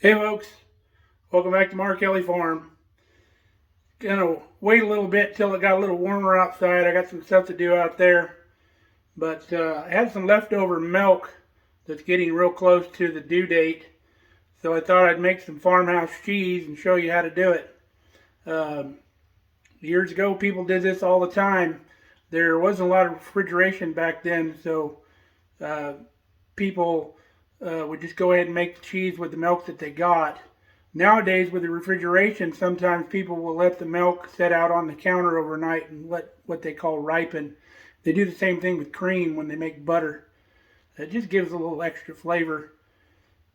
Hey folks, welcome back to Mark Kelly Farm. Gonna wait a little bit till it got a little warmer outside. I got some stuff to do out there, but I had some leftover milk that's getting real close to the due date, so I thought I'd make some farmhouse cheese and show you how to do it. Years ago, people did this all the time. There wasn't a lot of refrigeration back then, so people would just go ahead and make the cheese with the milk that they got. Nowadays, with the refrigeration, sometimes people will let the milk set out on the counter overnight and let what they call ripen. They do the same thing with cream when they make butter. It just gives a little extra flavor.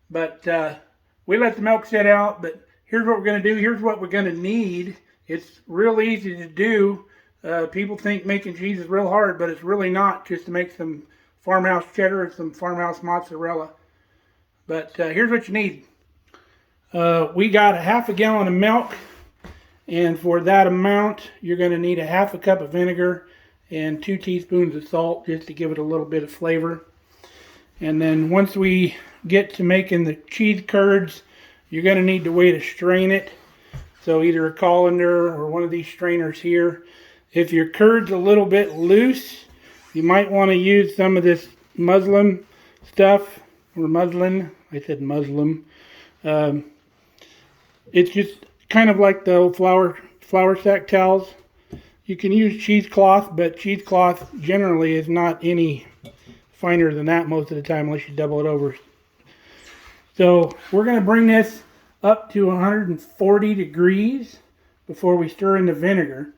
But we let the milk set out, but here's what we're going to do. Here's what we're going to need. It's real easy to do. People think making cheese is real hard, but it's really not, just to make some farmhouse cheddar and some farmhouse mozzarella. But here's what you need. We got a half a gallon of milk, and for that amount you're going to need a half a cup of vinegar and 2 teaspoons of salt, just to give it a little bit of flavor. And then once we get to making the cheese curds, you're going to need a way to strain it. So either a colander or one of these strainers here. If your curd's a little bit loose, you might want to use some of this muslin stuff, or muslin. I said muslin. It's just kind of like the old flour sack towels. You can use cheesecloth, but cheesecloth generally is not any finer than that most of the time, unless you double it over. So we're going to bring this up to 140 degrees before we stir in the vinegar.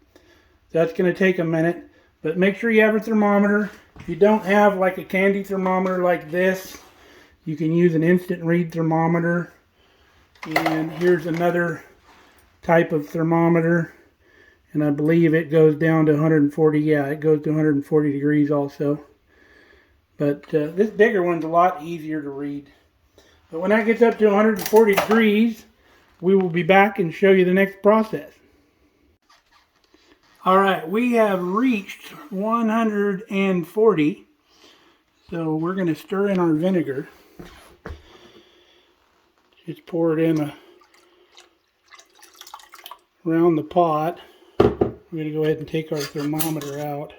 That's going to take a minute, but make sure you have a thermometer. If you don't have like a candy thermometer like this, you can use an instant read thermometer. And here's another type of thermometer, and I believe it goes down to 140. Yeah, it goes to 140 degrees also. But this bigger one's a lot easier to read. But when that gets up to 140 degrees, we will be back and show you the next process. Alright, we have reached 140. So we're going to stir in our vinegar. Just pour it in around the pot. We're going to go ahead and take our thermometer out.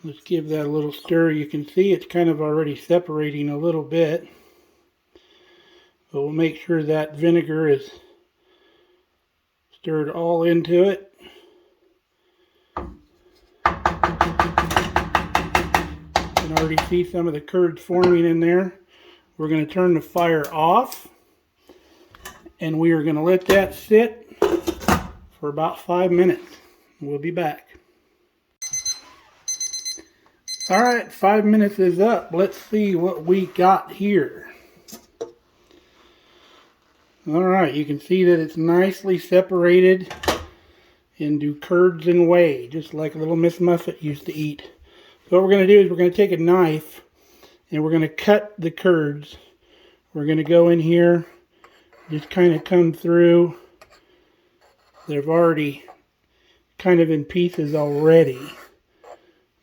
Let's give that a little stir. You can see it's kind of already separating a little bit. But we'll make sure that vinegar is stirred all into it. You can already see some of the curds forming in there. We're going to turn the fire off, and we are going to let that sit for about 5 minutes. We'll be back. Alright, 5 minutes is up. Let's see what we got here. Alright, you can see that it's nicely separated into curds and whey, just like little Miss Muffet used to eat. So what we're going to do is we're going to take a knife and we're going to cut the curds. We're going to go in here, just kind of come through. They're already kind of in pieces already,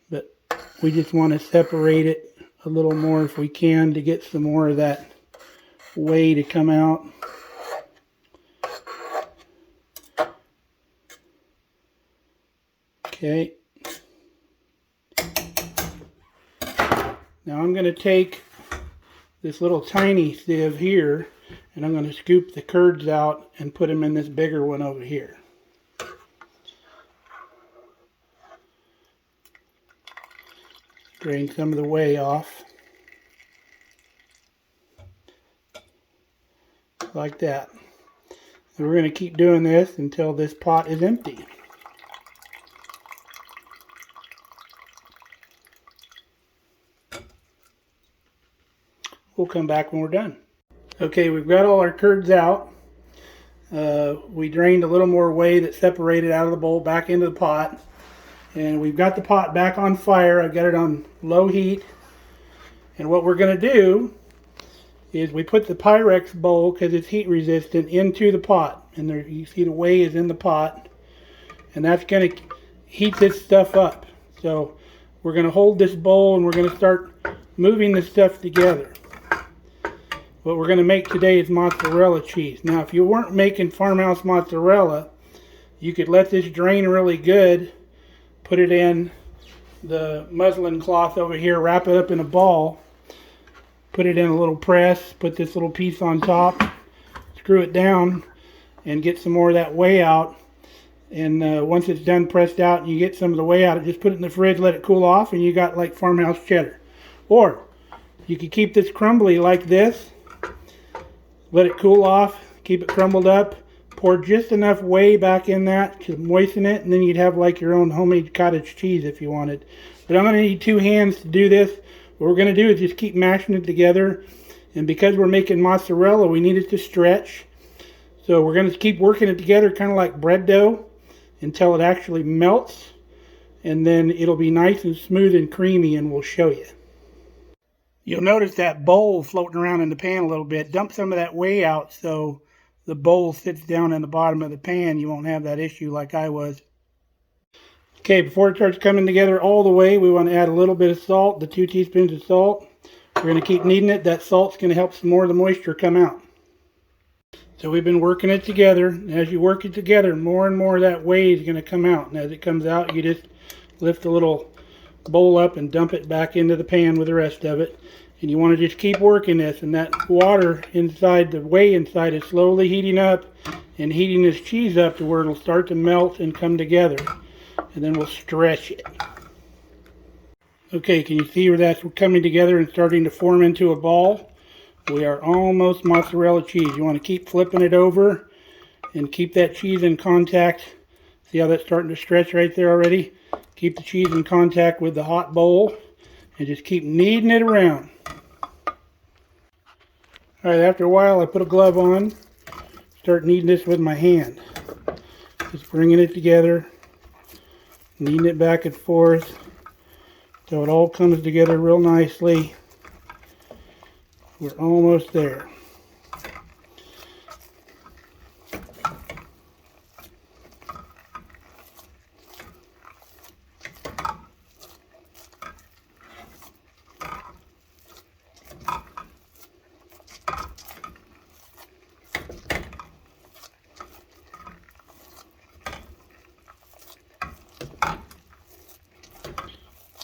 but we just want to separate it a little more if we can to get some more of that whey to come out. Okay. Now I'm going to take this little tiny sieve here, and I'm going to scoop the curds out and put them in this bigger one over here. Drain some of the whey off. Like that. And we're going to keep doing this until this pot is empty. We'll come back when we're done. Okay, we've got all our curds out. We drained a little more whey that separated out of the bowl back into the pot. And we've got the pot back on fire. I've got it on low heat. And what we're going to do is we put the Pyrex bowl, because it's heat resistant, into the pot. And there, you see the whey is in the pot. And that's going to heat this stuff up. So we're going to hold this bowl and we're going to start moving this stuff together. What we're going to make today is mozzarella cheese. Now, if you weren't making farmhouse mozzarella, you could let this drain really good, put it in the muslin cloth over here, wrap it up in a ball, put it in a little press, put this little piece on top, screw it down, and get some more of that whey out. And once it's done pressed out and you get some of the whey out, just put it in the fridge, let it cool off, and you got like farmhouse cheddar. Or you could keep this crumbly like this, let it cool off, keep it crumbled up, pour just enough whey back in that to moisten it, and then you'd have like your own homemade cottage cheese if you wanted. But I'm going to need 2 hands to do this. What we're going to do is just keep mashing it together, and because we're making mozzarella, we need it to stretch. So we're going to keep working it together kind of like bread dough until it actually melts, and then it'll be nice and smooth and creamy, and we'll show you. You'll notice that bowl floating around in the pan a little bit. Dump some of that whey out so the bowl sits down in the bottom of the pan. You won't have that issue like I was. Okay, before it starts coming together all the way, we want to add a little bit of salt, the 2 teaspoons of salt. We're going to keep kneading it. That salt's going to help some more of the moisture come out. So we've been working it together. And as you work it together, more and more of that whey is going to come out. And as it comes out, you just lift the little bowl up and dump it back into the pan with the rest of it. And you want to just keep working this, and that water inside, the whey inside, is slowly heating up and heating this cheese up to where it'll start to melt and come together. And then we'll stretch it. Okay, can you see where that's coming together and starting to form into a ball? We are almost mozzarella cheese. You want to keep flipping it over and keep that cheese in contact. See how that's starting to stretch right there already? Keep the cheese in contact with the hot bowl and just keep kneading it around. Alright, after a while I put a glove on, start kneading this with my hand. Just bringing it together, kneading it back and forth so it all comes together real nicely. We're almost there.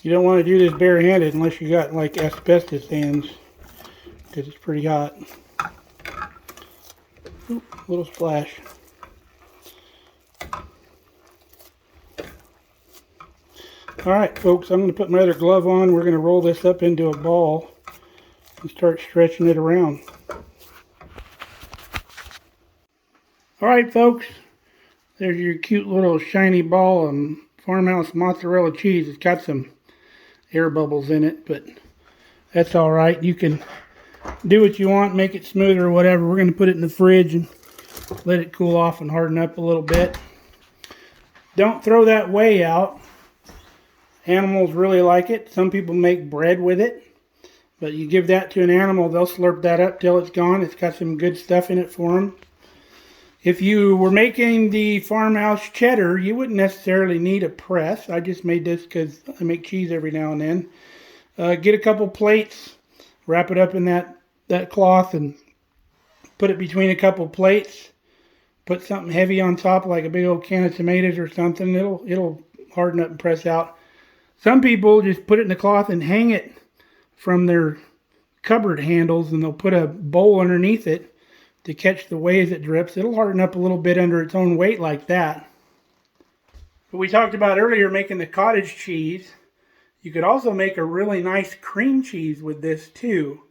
You don't want to do this barehanded unless you got like asbestos hands, because it's pretty hot. Oop, little splash. Alright folks, I'm going to put my other glove on. We're going to roll this up into a ball and start stretching it around. Alright folks, there's your cute little shiny ball of farmhouse mozzarella cheese. It's got some air bubbles in it, but that's alright. You can do what you want, make it smoother or whatever. We're going to put it in the fridge and let it cool off and harden up a little bit. Don't throw that whey out. Animals really like it. Some people make bread with it, but you give that to an animal, they'll slurp that up till it's gone. It's got some good stuff in it for them. If you were making the farmhouse cheddar, you wouldn't necessarily need a press. I just made this because I make cheese every now and then. Get a couple plates, wrap it up in that cloth and put it between a couple plates. Put something heavy on top like a big old can of tomatoes or something. It'll harden up and press out. Some people just put it in the cloth and hang it from their cupboard handles, and they'll put a bowl underneath it to catch the whey as it drips. It'll harden up a little bit under its own weight like that. But we talked about earlier making the cottage cheese. You could also make a really nice cream cheese with this too.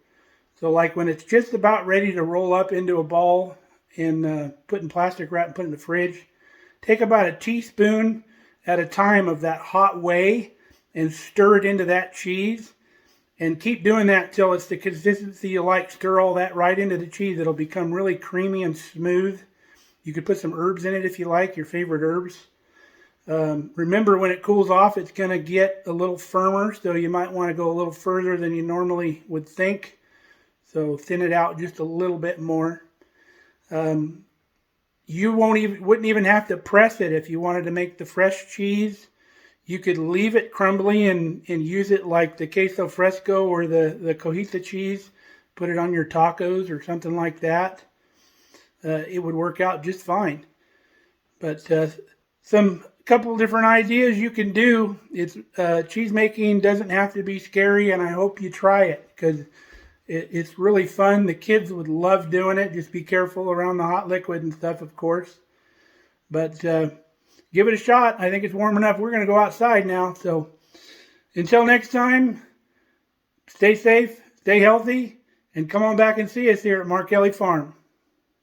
So like when it's just about ready to roll up into a ball and put in plastic wrap and put in the fridge, take about a teaspoon at a time of that hot whey and stir it into that cheese. And keep doing that till it's the consistency you like. Stir all that right into the cheese. It'll become really creamy and smooth. You could put some herbs in it if you like, your favorite herbs. Remember, when it cools off, it's going to get a little firmer, so you might want to go a little further than you normally would think. So thin it out just a little bit more. You wouldn't even have to press it if you wanted to make the fresh cheese. You could leave it crumbly and use it like the queso fresco or the cojita cheese. put it on your tacos or something like that. It would work out just fine. But some couple different ideas you can do. It's cheese making doesn't have to be scary, and I hope you try it because it's really fun. The kids would love doing it. Just be careful around the hot liquid and stuff, of course. But give it a shot. I think it's warm enough. We're going to go outside now. So until next time, stay safe, stay healthy, and come on back and see us here at Mark Kelly Farm.